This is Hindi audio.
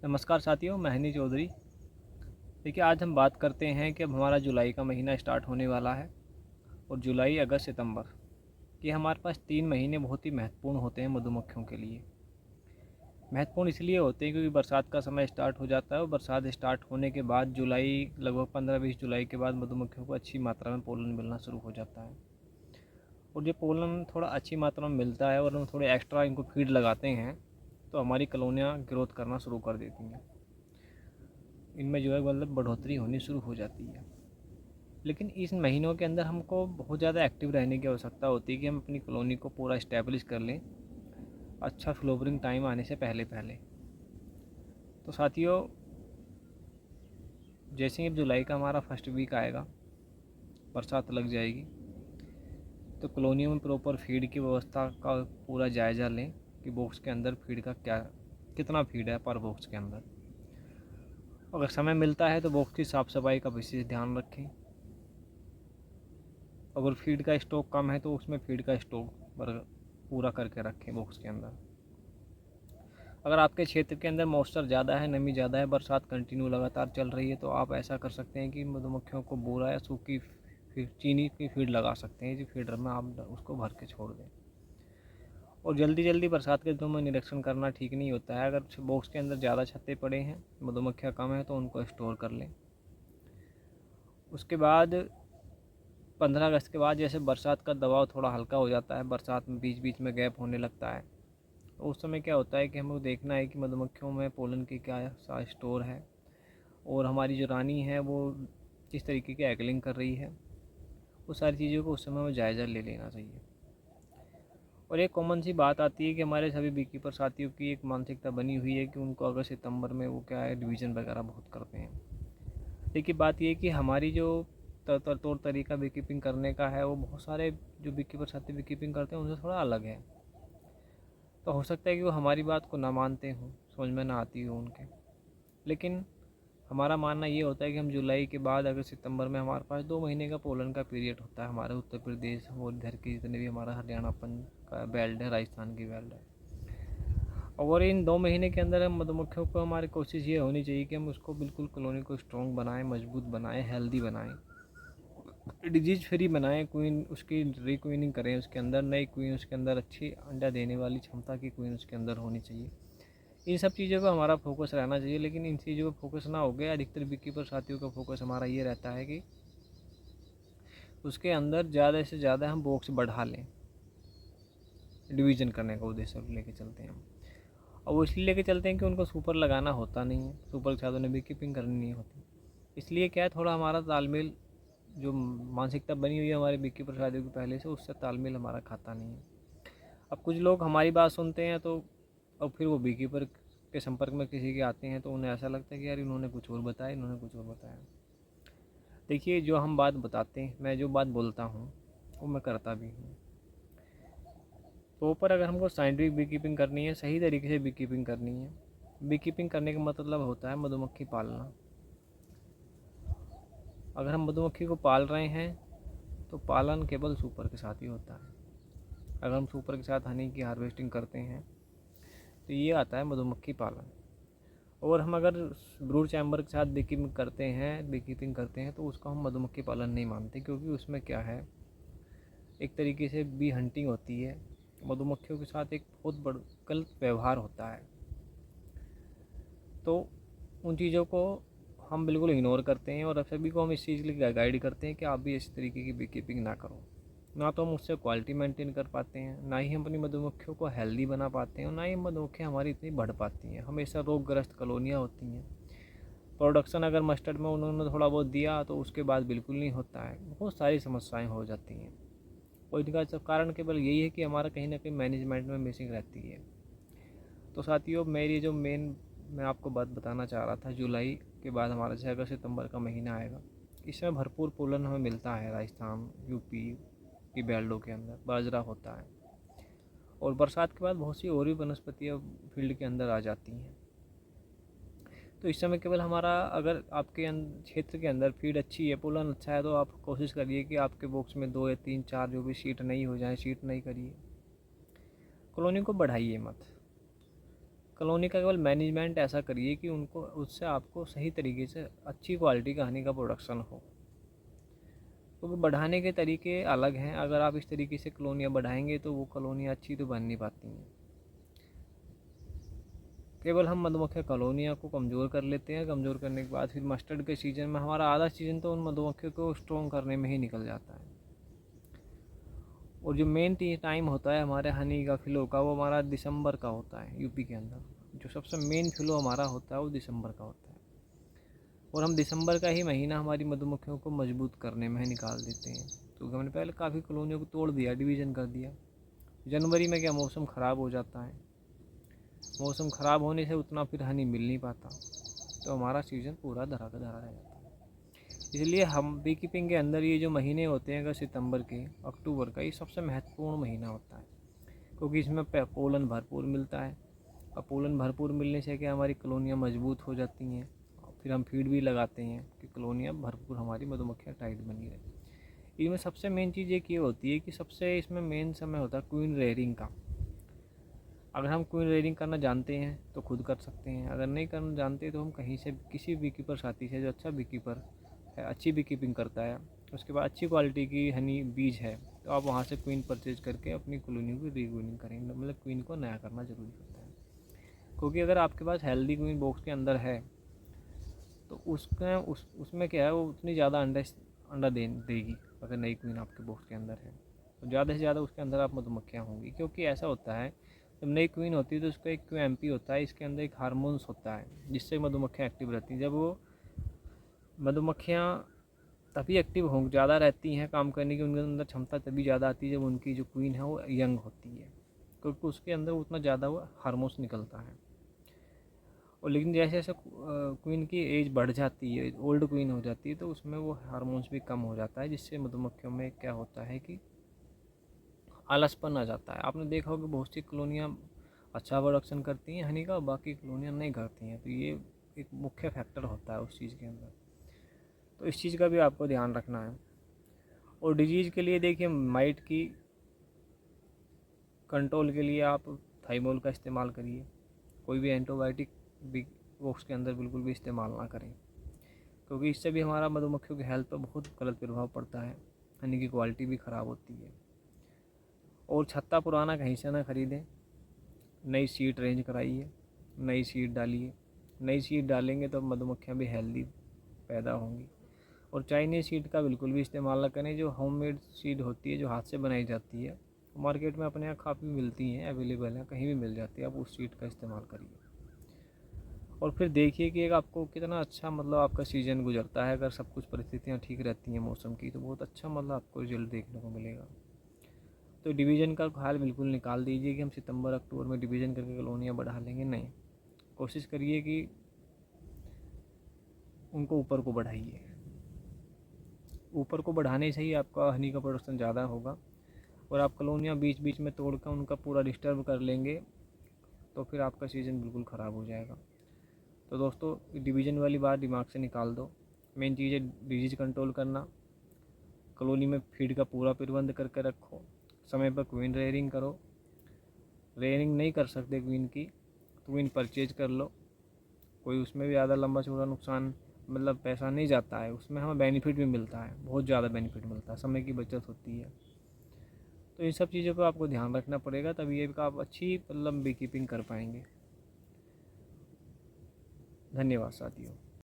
नमस्कार साथियों, मैं हनी चौधरी। देखिए, आज हम बात करते हैं कि अब हमारा जुलाई का महीना स्टार्ट होने वाला है और जुलाई, अगस्त, सितंबर ये हमारे पास 3 महीने बहुत ही महत्वपूर्ण होते हैं मधुमक्खियों के लिए। महत्वपूर्ण इसलिए होते हैं क्योंकि बरसात का समय स्टार्ट हो जाता है और बरसात स्टार्ट होने के बाद जुलाई लगभग 15-20 जुलाई के बाद मधुमक्खियों को अच्छी मात्रा में पोलन मिलना शुरू हो जाता है। और ये पोलन थोड़ा अच्छी मात्रा में मिलता है और हम थोड़े एक्स्ट्रा इनको फीड लगाते हैं तो हमारी कॉलोनियाँ ग्रोथ करना शुरू कर देती हैं। इनमें जो है मतलब बढ़ोतरी होनी शुरू हो जाती है। लेकिन इस महीनों के अंदर हमको बहुत ज़्यादा एक्टिव रहने की आवश्यकता होती है कि हम अपनी कॉलोनी को पूरा इस्टेब्लिश कर लें अच्छा फ्लोवरिंग टाइम आने से पहले पहले। तो साथियों, जैसे ही अब जुलाई का हमारा फर्स्ट वीक आएगा, बरसात लग जाएगी, तो कॉलोनियों में प्रॉपर फीड की व्यवस्था का पूरा जायज़ा लें कि बॉक्स के अंदर फीड का कितना फीड है पर बॉक्स के अंदर। अगर समय मिलता है तो बॉक्स की साफ़ सफाई का विशेष ध्यान रखें। अगर फीड का स्टॉक कम है तो उसमें फीड का स्टॉक पूरा करके रखें बॉक्स के अंदर। अगर आपके क्षेत्र के अंदर मॉइस्चर ज़्यादा है, नमी ज़्यादा है, बरसात कंटिन्यू लगातार चल रही है, तो आप ऐसा कर सकते हैं कि मधुमक्खियों को बोरा या सूखी चीनी की फीड लगा सकते हैं। जी फीडर में आप उसको भर के छोड़ दें। और जल्दी जल्दी बरसात के दिनों में निरीक्षण करना ठीक नहीं होता है। अगर बॉक्स के अंदर ज़्यादा छत्ते पड़े हैं, मधुमक्खियाँ कम है, तो उनको स्टोर कर लें। उसके बाद 15 अगस्त के बाद जैसे बरसात का दबाव थोड़ा हल्का हो जाता है, बरसात में बीच बीच में गैप होने लगता है, तो उस समय क्या होता है कि हमको देखना है कि मधुमक्खियों में पोलन की क्या सा स्टोर है और हमारी जो रानी है वो किस तरीके की एगलिंग कर रही है। वो सारी चीज़ों को उस समय में जायज़ा ले लेना चाहिए। और एक कॉमन सी बात आती है कि हमारे सभी बीकीपर साथियों की एक मानसिकता बनी हुई है कि उनको अगस्त सितंबर में वो क्या है डिवीज़न वगैरह बहुत करते हैं। देखिए, बात ये है कि हमारी जो तौर तरीका बी कीपिंग करने का है वो बहुत सारे जो बी कीपर साथी बी कीपिंग करते हैं उनसे थोड़ा अलग है। तो हो सकता है कि वो हमारी बात को ना मानते हों, समझ में ना आती हो उनके। लेकिन हमारा मानना ये होता है कि हम जुलाई के बाद अगर सितंबर में हमारे पास 2 महीने का पोलन का पीरियड होता है हमारे उत्तर प्रदेश और इधर के जितने भी हमारा हरियाणापन का बेल्ट है, राजस्थान की बेल्ट है। और इन 2 महीने के अंदर हम मधुमक्खियों को हमारी कोशिश ये होनी चाहिए कि हम उसको बिल्कुल कॉलोनी को स्ट्रॉन्ग बनाएं, मजबूत बनाएं, हेल्दी बनाएं, डिजीज फ्री बनाएं। क्वीन उसकी रिक्वीनिंग करें, उसके अंदर नई क्वीन, उसके अंदर अच्छी अंडा देने वाली क्षमता की क्वीन उसके अंदर होनी चाहिए। इन सब चीज़ों पर हमारा फोकस रहना चाहिए। लेकिन इन चीज़ों पर फोकस ना हो गया, अधिकतर बीकीपर साथियों का फोकस हमारा ये रहता है कि उसके अंदर ज़्यादा से ज़्यादा हम बॉक्स बढ़ा लें, डिवीज़न करने का उद्देश्य लेके चलते हैं हम। और वो इसलिए लेके चलते हैं कि उनको सुपर लगाना होता नहीं है, सुपर के साथ उन्हें बीकीपिंग करनी नहीं होती। इसलिए क्या है, थोड़ा हमारा तालमेल जो मानसिकता बनी हुई है हमारे बीकीपर साथियों की पहले से, उससे तालमेल हमारा खाता नहीं है। अब कुछ लोग हमारी बात सुनते हैं तो और फिर वो बीकीपर के संपर्क में किसी के आते हैं तो उन्हें ऐसा लगता है कि यार इन्होंने कुछ और बताया, इन्होंने कुछ और बताया। देखिए, जो हम बात बताते हैं, मैं जो बात बोलता हूँ वो मैं करता भी हूँ। तो ऊपर अगर हमको साइंटिफिक बी कीपिंग करनी है, सही तरीके से बी कीपिंग करनी है, बी कीपिंग करने का मतलब होता है मधुमक्खी पालना। अगर हम मधुमक्खी को पाल रहे हैं तो पालन केवल सुपर के साथ ही होता है। अगर हम सुपर के साथ हनी की हार्वेस्टिंग करते हैं तो ये आता है मधुमक्खी पालन। और हम अगर ब्रूड चैम्बर के साथ बी कीपिंग करते हैं तो उसको हम मधुमक्खी पालन नहीं मानते, क्योंकि उसमें क्या है, एक तरीके से बी हंटिंग होती है। मधुमक्खियों के साथ एक बहुत बड़ा गलत व्यवहार होता है। तो उन चीज़ों को हम बिल्कुल इग्नोर करते हैं और सभी को हम इस चीज़ के लिए गाइड करते हैं कि आप भी इस तरीके की बी कीपिंग ना करो। ना तो हम उससे क्वालिटी मेंटेन कर पाते हैं, ना ही हम अपनी मधुमक्खियों को हेल्दी बना पाते हैं, और ना ही मधुमक्खियाँ हमारी इतनी बढ़ पाती हैं। हमेशा रोगग्रस्त कॉलोनियाँ होती हैं। प्रोडक्शन अगर मस्टर्ड में उन्होंने थोड़ा बहुत दिया तो उसके बाद बिल्कुल नहीं होता है, बहुत सारी समस्याएं हो जाती हैं। और इनका सब कारण केवल यही है कि हमारा कहीं ना कहीं मैनेजमेंट में मिसिंग रहती है। तो साथियों, मेरी जो मेन मैं आपको बात बताना चाह रहा था, जुलाई के बाद हमारा जैसे अगस्त सितंबर का महीना आएगा, इसमें भरपूर पोलन हमें मिलता है। राजस्थान, यूपी की बेल्टों के अंदर बाजरा होता है और बरसात के बाद बहुत सी और भी वनस्पतियाँ फील्ड के अंदर आ जाती हैं। तो इस समय केवल हमारा, अगर आपके क्षेत्र के अंदर फीड अच्छी है, पोलन अच्छा है, तो आप कोशिश करिए कि आपके बॉक्स में 2 या 3 4 जो भी शीट नहीं हो जाए, शीट नहीं करिए। कॉलोनी को बढ़ाइए मत। कॉलोनी का केवल मैनेजमेंट ऐसा करिए कि उनको उससे आपको सही तरीके से अच्छी क्वालिटी का हनी का प्रोडक्शन हो। क्योंकि बढ़ाने के तरीके अलग हैं। अगर आप इस तरीके से कॉलोनियाँ बढ़ाएंगे तो वो कॉलोनियाँ अच्छी तो बन नहीं पाती हैं। केवल हम मधुमक्खियाँ कॉलोनियों को कमज़ोर कर लेते हैं। कमज़ोर करने के बाद फिर मस्टर्ड के सीज़न में हमारा आधा सीज़न तो उन मधुमक्खियों को स्ट्रॉन्ग करने में ही निकल जाता है। और जो मेन टाइम होता है हमारे हनी का फ्लो का, वो हमारा दिसंबर का होता है। यूपी के अंदर जो सबसे मेन फ्लो हमारा होता है वो दिसंबर का होता है। और हम दिसंबर का ही महीना हमारी मधुमक्खियों को मजबूत करने में निकाल देते हैं। तो हमने पहले काफ़ी कॉलोनियों को तोड़ दिया, डिवीज़न कर दिया। जनवरी में क्या मौसम ख़राब हो जाता है। मौसम ख़राब होने से उतना फिर हनी मिल नहीं पाता, तो हमारा सीज़न पूरा धरा का धरा रह जाता है। इसलिए हम बी कीपिंग के अंदर ये जो महीने होते हैं अगर सितंबर के, अक्टूबर का, ये सबसे महत्वपूर्ण महीना होता है। क्योंकि इसमें पोलन भरपूर मिलता है। और पोलन भरपूर मिलने से क्या हमारी कॉलोनियाँ मजबूत हो जाती हैं। फिर हम फीड भी लगाते हैं कि कॉलोनियाँ भरपूर हमारी मधुमक्खियाँ टाइट बनी रहे। इनमें सबसे मेन चीज़ एक ये होती है कि सबसे इसमें मेन समय होता है क्वीन रेयरिंग का। अगर हम क्वीन रेयरिंग करना जानते हैं तो खुद कर सकते हैं। अगर नहीं करना जानते तो हम कहीं से किसी बी कीपर साथी से जो अच्छा बी कीपर है, अच्छी बी कीपिंग करता है, उसके बाद अच्छी क्वालिटी की हनी बीज है, तो आप वहाँ से क्वीन परचेज करके अपनी कॉलोनी की रीक्वीनिंग करेंगे। मतलब क्वीन को नया करना ज़रूरी होता है। क्योंकि अगर आपके पास हेल्दी क्वीन बॉक्स के अंदर है तो उसमें क्या है, वो उतनी ज़्यादा अंडा देगी। अगर नई क्वीन आपके बॉक्स के अंदर है तो ज़्यादा से ज़्यादा उसके अंदर आप मधुमक्खियाँ होंगी। क्योंकि ऐसा होता है जब नई क्वीन होती है तो उसका एक क्यूएमपी होता है, इसके अंदर एक हार्मोन्स होता है जिससे मधुमक्खियाँ एक्टिव रहती हैं। जब वो मधुमक्खियाँ तभी एक्टिव हो ज़्यादा रहती हैं काम करने की, उनके अंदर क्षमता तभी ज़्यादा आती है जब उनकी जो क्वीन है वो यंग होती है, क्योंकि उसके अंदर उतना ज़्यादा वो हार्मोन्स निकलता है। और लेकिन जैसे जैसे क्वीन की एज बढ़ जाती है, ओल्ड क्वीन हो जाती है, तो उसमें वो हार्मोन्स भी कम हो जाता है, जिससे मधुमक्खियों में क्या होता है कि आलसपन आ जाता है। आपने देखा होगा बहुत सी कॉलोनियाँ अच्छा प्रोडक्शन करती हैं हनी का, बाकी कॉलोनियाँ नहीं करती हैं। तो ये एक मुख्य फैक्टर होता है उस चीज़ के अंदर। तो इस चीज़ का भी आपको ध्यान रखना है। और डिजीज़ के लिए देखिए, माइट की कंट्रोल के लिए आप थाइमोल का इस्तेमाल करिए। कोई भी एंटीबायोटिक बॉक्स के अंदर बिल्कुल भी इस्तेमाल ना करें, क्योंकि इससे भी हमारा मधुमक्खियों की हेल्थ पर बहुत गलत प्रभाव पड़ता है। हनी की क्वालिटी भी ख़राब होती है। और छत्ता पुराना कहीं से ना ख़रीदें, नई सीड रेंज कराइए, नई सीड डालिए। नई सीड डालेंगे तो मधुमक्खियाँ भी हेल्दी पैदा होंगी। और चाइनीज़ सीड का बिल्कुल भी इस्तेमाल ना करें। जो होममेड सीड होती है, जो हाथ से बनाई जाती है, मार्केट में अपने यहाँ काफ़ी मिलती हैं, अवेलेबल है, कहीं भी मिल जाती है। आप उस सीड का इस्तेमाल करिए और फिर देखिए कि एक आपको कितना अच्छा मतलब आपका सीज़न गुजरता है। अगर सब कुछ परिस्थितियाँ ठीक रहती हैं मौसम की, तो बहुत अच्छा मतलब आपको रिजल्ट देखने को मिलेगा। तो डिवीज़न का ख्याल बिल्कुल निकाल दीजिए कि हम सितंबर अक्टूबर में डिवीज़न करके कॉलोनियाँ बढ़ा लेंगे। नहीं, कोशिश करिए कि उनको ऊपर को बढ़ाइए। ऊपर को बढ़ाने से ही आपका हनी का प्रोडक्शन ज़्यादा होगा। और आप कॉलोनियाँ बीच बीच में तोड़कर उनका पूरा डिस्टर्ब कर लेंगे तो फिर आपका सीज़न बिल्कुल ख़राब हो जाएगा। तो दोस्तों, डिवीज़न वाली बात दिमाग से निकाल दो। मेन चीज़ है डिजीज़ कंट्रोल करना। कॉलोनी में फीड का पूरा प्रबंध करके रखो। समय पर क्वीन रेयरिंग करो। रेयरिंग नहीं कर सकते क्वीन की तो क्वीन परचेज कर लो। कोई उसमें भी ज़्यादा लंबा चौड़ा नुकसान मतलब पैसा नहीं जाता है, उसमें हमें बेनिफिट भी मिलता है, बहुत ज़्यादा बेनिफिट मिलता है, समय की बचत होती है। तो इन सब चीज़ों को आपको ध्यान रखना पड़ेगा, तभी ये आप अच्छी मतलब बी कीपिंग कर पाएंगे। धन्यवाद साथियों।